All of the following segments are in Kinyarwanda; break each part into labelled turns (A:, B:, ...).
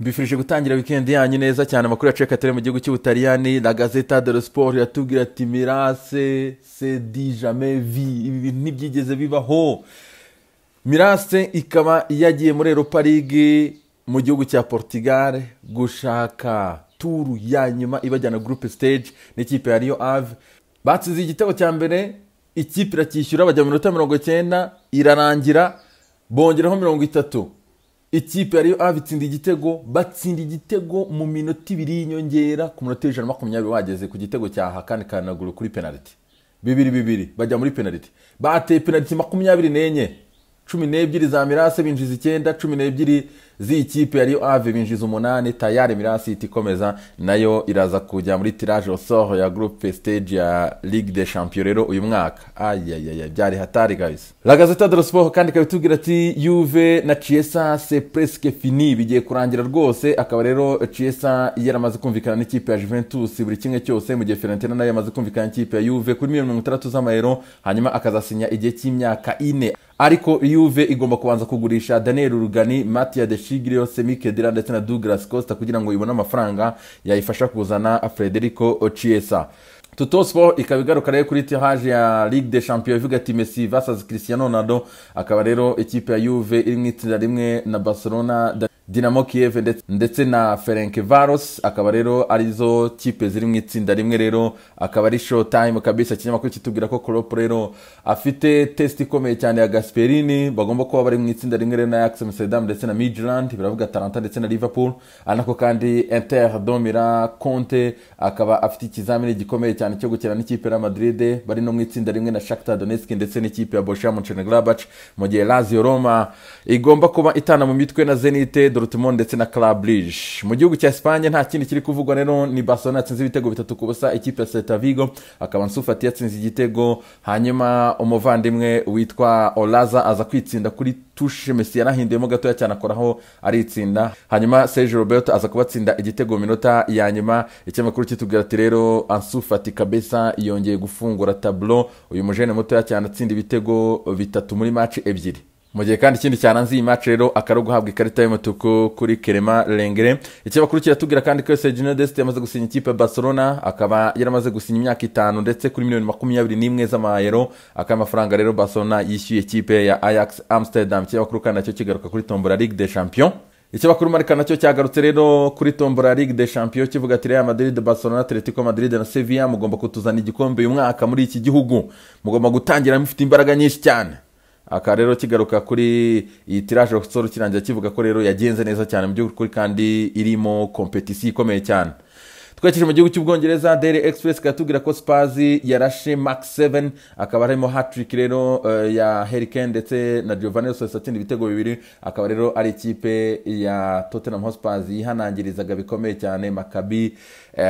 A: mbifurije gutangira weekend yanyu neza cyane. Amakuru ya Cekatele mu gihugu cy'Ubutaliyani, La Gazzetta dello Sport yatubwira ati Mirase c'est dit jamais vu, ibi bintu ntibyigeze bibaho. Mirase ikaba yagiye muri Europa League mu gihugu cya Portugal gushaka turu ya nyuma ibajyana group stage n'ikipe ya Rio Ave. Batsinze igitego cya mbere, ikipe irakishyura bajya mu minota 90 irarangira, bongeraho 30. Ikipe ya Rio Ave itsinda igitego, batsinda igitego mu minota 2 y'inyongera ku minota 120 wageze ku gitego cya Hakani Kanaguru kuri penalty. 2-2 bajya muri penalty. Bateye penalty 24, 12 za Mirase binjiza 9, 12 z'ikipe ya Rio Ave binjiza 8. Tayari Mirase itikomeza nayo iraza kujya muri tirage au sort ya group stage ya Ligue des Champions rero uyu mwaka. Ayayaya byari hatari guys. La Gazzetta dello Sport kandi kabitubwira ati Juve na Chiesa c'est presque fini, bigiye kurangira rwose. Akaba rero Chiesa yaramaze kumvikana n'ikipe ya Juventus buri kimwe cyose, mu gihe Fiorentina nayo yamaze kumvikana n'ikipe ya Juve kuri $60 z'amayero, hanyuma akazasinya igihe cy'imyaka 4. Ariko Juve igomba kubanza kugurisha Daniel Rugani, Mattia De Sciglio, Semi Khedira ndetse na Douglas Costa kugira ngo ibone amafaranga yayifasha kuzana Federico Chiesa. Tuttosport ikabigaruka rero kuri tirage ya Ligue des Champions ivuga ati Messi vs Cristiano Ronaldo. Akaba rero ikipe ya Juve iri mu itsinda rimwe na Barcelona, Dinamo Kiev ndetse na Ferencvaros. Akaba rero arizo kipe ziri mu itsinda rimwe rero. Akaba ari show time kabisa. Kinyamakuru kitubwira ko Klopp rero afite test ikomeye cyane ya Gasperini, bagomba kuba bari mu itsinda rimwe rero na Ajax Amsterdam ndetse na Midtjylland, biravuga Atalanta ndetse na Liverpool. Anako kandi Inter domira Conte akaba afite ikizamini gikomeye cyane cyo gukina n'ikipe ya Madrid, bari no mu itsinda rimwe na Shakhtar Donetsk ndetse n'ikipe ya Borussia Mönchengladbach, mu gihe Lazio Roma igomba kuba itana mu mitwe na Zenit, Dortmund ndetse na Club Brugge. Mu gihugu cya Espagne nta kindi kiri kuvugwa rero, ni Barcelona yatsinze ibitego 3-0 ikipe ya Celta Vigo. Akaba Ansu Fati yatsinze igitego, hanyuma umuvandimwe witwa Olaza aza kwitsinda kuri touche Messi yarahinduyemo gatoya cyane akoraho aritsinda, hanyuma Sergio Roberto aza kubatsinda igitego mu minota ya nyuma. Ikinyamakuru kitubwira ati rero Ansu Fati kabisa yongeye gufungura tableau, uyu mujene muto cyane atsinda ibitego 3 muri match 2. Mu gihe kandi ikindi cyaranze iyi match rero akaro guhabwa ikarita y'umutuku kuri Kerema Lengere. Ikinyamakuru kiratubwira kandi ko Sergio Dest yamaze gusinya ikipe ya Barcelona, akaba yaramaze gusinya imyaka 5 ndetse kuri $21 z'amayero. Akaba amafaranga rero Barcelona yishyuye ikipe ya Ajax Amsterdam. Ikinyamakuru kandi nacyo kigaruka kuri tombola Ligue des Champions. Ikinyamakuru Marca nacyo cyagarutse rero kuri tombola Ligue des Champions kivuga ati Real Madrid, Barcelona, Atletico Madrid na Sevilla mugomba kutuzana igikombe uyu mwaka muri iki gihugu, mugomba gutangira mufite imbaraga nyinshi cyane. Aka rero kigaruka kuri iyi tirage au sort kirangira kivuga ko rero yagenze neza cyane mu by'ukuri kandi irimo competition ikomeye cyane. Twakije mu gihugu cy'Ubwongereza, Daily Express katubwira ko Spurs yarashe Max 7, akaba arimo hat-trick rero ya Harry Kane ndetse na Giovanni Lo Celso atsinda ibitego 2. Akaba rero ari ikipe ya Tottenham Hotspur yihanangirizaga bikomeye cyane Maccabi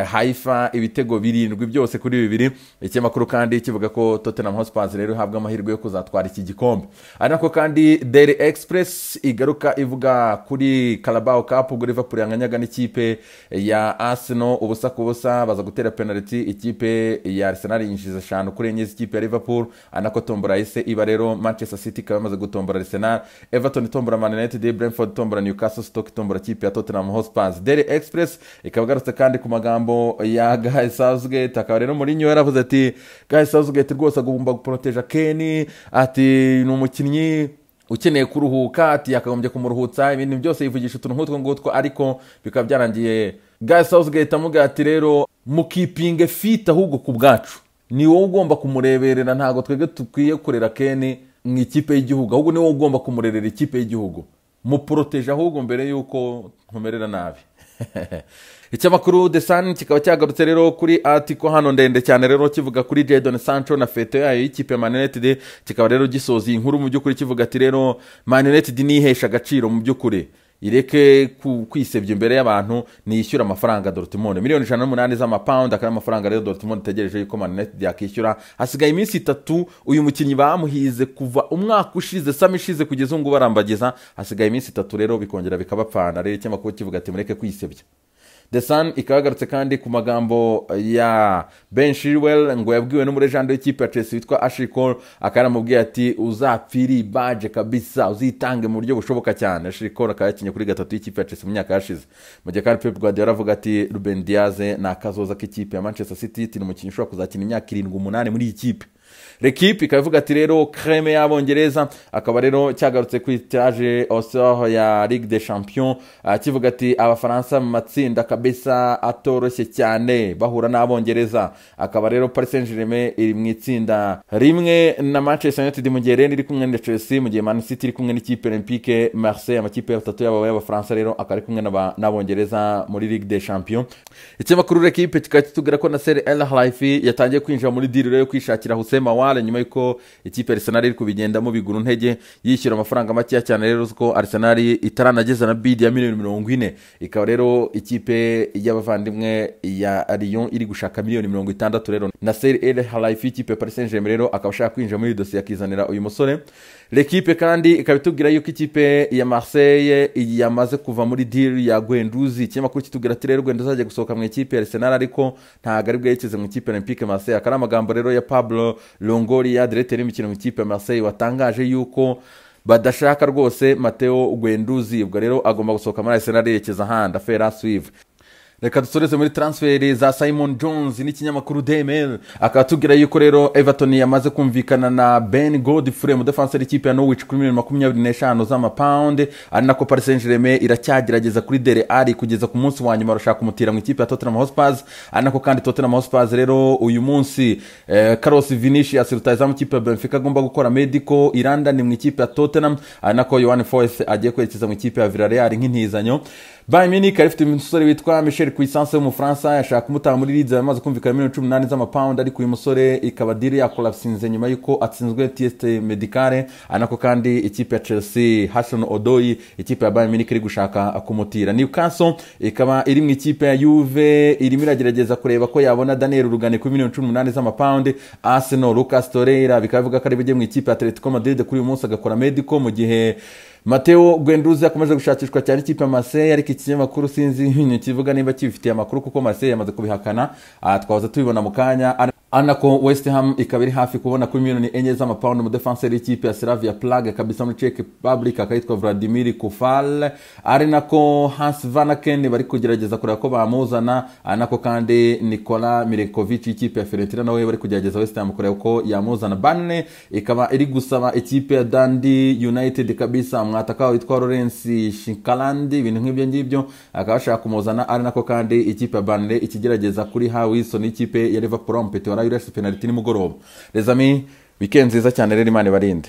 A: Haifa ibitego 7 byose kuri 2. Ikinyamakuru kandi kivuga ko Tottenham Hotspur rero habwa amahirwe yo kuzatwara iki gikombe. Ariko kandi Daily Express igaruka ivuga kuri Carabao Cup ubwo Liverpool yanganyaga n'ikipe ya Arsenal ubusa kubusa, baza gutera penalty ikipe ya Arsenal yinjiza 5 kuri enye ikipe ya Liverpool. Anako tombora ise iba rero Manchester City kaba yamaze gutombora Arsenal, Everton tombora Man United, Brentford tombora Newcastle, Stoke tombora ikipe ya Tottenham Hotspur. Daily Express ikaba garutse kandi ku magambo ya Guy Southgate. Akaba rero Mourinho yaravuze ati Guy Southgate rwose agomba guproteja Kane, ati ni umukinnyi ukeneye kuruhuka, ati yakagombye kumuruhutsa, ibintu byose yivugisha utuntu nk'utwo ngutwo, ariko bikaba byarangiye Guy Southgate amuga ati rero mukipinge fit ahubwo ku bwacu, ni wowe ugomba kumureberera, ntago twege tukwiye kurera Kane mu ikipe y'igihugu, ahubwo ni wowe ugomba kumurerera ikipe y'igihugu, muproteje ahubwo mbere yuko ntumerera nabi. Ikinyamakuru The Sun kikaba cyagarutse rero kuri article hano ndende cyane rero kivuga kuri Jadon Sancho na feto yayo y'ikipe ya Man United. Kikaba rero gisoza iyi nkuru mu by'ukuri kivuga ati rero Man United nihesha agaciro mu by'ukuri, ireke kwisebya imbere y'abantu, niyishyura amafaranga Dortmund $108 z'amapound. Akaba amafaranga rero Dortmund itegereje yuko Man United yakishyura. Hasigaye iminsi 3 uyu mukinnyi bamuhize kuva umwaka ushize Sami ishize kugeza ngo barambagiza, hasigaye iminsi 3 rero bikongera bikabapfana. Rero ikinyamakuru kivuga ati mureke kwisebya, The Sun ikaba yagarutse kandi ku magambo ya Ben Chilwell ngo yabwiwe n'umurejande w'ikipe ya Chelsea witwa Ashley Cole, akaramubwiye ati uzapfiri baje kabisa, uzitange mu buryo bushoboka cyane. Ashley Cole akaba yakinye kuri gatatu y'ikipe ya Chelsea mu myaka yashize, mu gihe kandi Pep Guardiola avuga ati Ruben Diaz ni akazoza k'ikipe ya Manchester City, ni umukinnyi ushobora kuzakina imyaka 7-8 muri iyi kipe. L'equipe ikavuga ati rero creme y'abongereza, akaba rero cyagarutse ku itaje au sort ya Ligue des Champions, kivuga ati abafaransa mu matsinda kabisa atoroshye cyane bahura n'abongereza. Akaba rero Paris Saint-Germain iri mu itsinda rimwe na Manchester United, mu gihe Rennes iri kumwe na Chelsea, mu gihe Man City iri kumwe n'ikipe Olympique Marseille. Amakipe atatu y'abafaransa rero akaba ari kumwe n'abongereza muri Ligue des Champions. Ikinyamakuru L'Equipe kikaba kitubwira ko Nasser El Khelaifi yatangiye kwinjira muri deal yo kwishakira Houssem Aouar nyuma yuko ikipe Arsenal iri kubigendamo biguru ntege, yishyura amafaranga make cyane. Rero uko Arsenal itaranageza na bid ya $40 ikaba rero ikipe y'abavandimwe ya Lyon iri gushaka $60 rero Nasser El Khelaifi ikipe Paris Saint-Germain rero akaba ashaka kwinjira muri dossier yakizanira uyu musore. L'Equipe kandi ikaba itubwira yuko ikipe ya Marseille yamaze kuva muri deal ya Guendouzi. Ikinyamakuru kitubwira ati rero Guendouzi agiye gusohoka mu ikipe ya Arsenal, ariko ntago ari bwerekeze mu ikipe Olympique Marseille. Akari amagambo rero ya Pablo Longoria, directeur y'imikino mu ikipe ya Marseille, watangaje yuko badashaka rwose Matteo Guendouzi, ubwo rero agomba gusohoka muri Arsenal yerekeza ahandi. Affaire à suivre. Reka dusoreze muri transferi za Simon Jones n'ikinyamakuru DML, akatubwira yuko rero Everton yamaze kumvikana na Ben Godfrey mu defense y'ikipe ya Norwich kuri £25 z'amapound, ari nako Paris Saint-Germain iracyagerageza kuri Dele Alli kugeza ku munsi wa nyuma arashaka kumutira mu ikipe ya Tottenham Hotspur. Ari nako kandi Tottenham Hotspur rero uyu munsi Carlos Vinicius rutaza mu ikipe ya Benfica agomba gukora medical Iranda ni mu ikipe ya Tottenham. Ari nako Yohan Foyth agiye kwerekeza mu ikipe ya Villarreal nk'intizanyo. Bayern Munich ifite umusore witwa Michel Cuisance mu France, yashaka kumutanga muri Leeds, yamaze kumvikana $18 z'amapound, ariko uyu musore ikaba deal yakolapsinze nyuma yuko atsinzwe test medicale. Anako kandi ikipe ya Chelsea Hudson Odoi ikipe ya Bayern Munich iri gushaka kumutira. Newcastle ikaba iri mu ikipe ya Juve irimo iragerageza kureba ko yabona Daniel Rugane kuri $18 z'amapound. Arsenal Lucas Torreira bikavuga ko ari bijye mu ikipe ya Atletico Madrid kuri uyu munsi agakora medical, mu gihe Matteo Guendouzi akomeje gushakishwa cyane ikipe ya Marseille, ariko ikinyamakuru sinzi ibintu kivuga niba kibifitiye amakuru kuko Marseille yamaze kubihakana. Twaza tubibona mu kanya. Anako West Ham ikaba iri hafi kubona kuri $4 z'amapound mu defenseur y'ikipe ya Slavia Prague kabisa muri Czech Republic, akayitwa Vladimir Kufal. Ari nako Hans Vanaken bari kugerageza kureba ko bamuzana. Anako kandi Nikola Milenkovic ikipe ya Fiorentina nawe bari kugerageza West Ham kureba ko yamuzana. Burnley ikaba iri gusaba ikipe ya Dundee United kabisa mwataka witwa Lawrence Shinkalandi, ibintu nk'ibyo ngibyo akaba ashaka kumuzana. Ari nako kandi ikipe ya Burnley ikigerageza kuri Wilson ikipe ya Liverpool mpete wa Rayo penalty nimugoroba. Les amis, weekend nziza cyane rero, Imana ibarinde.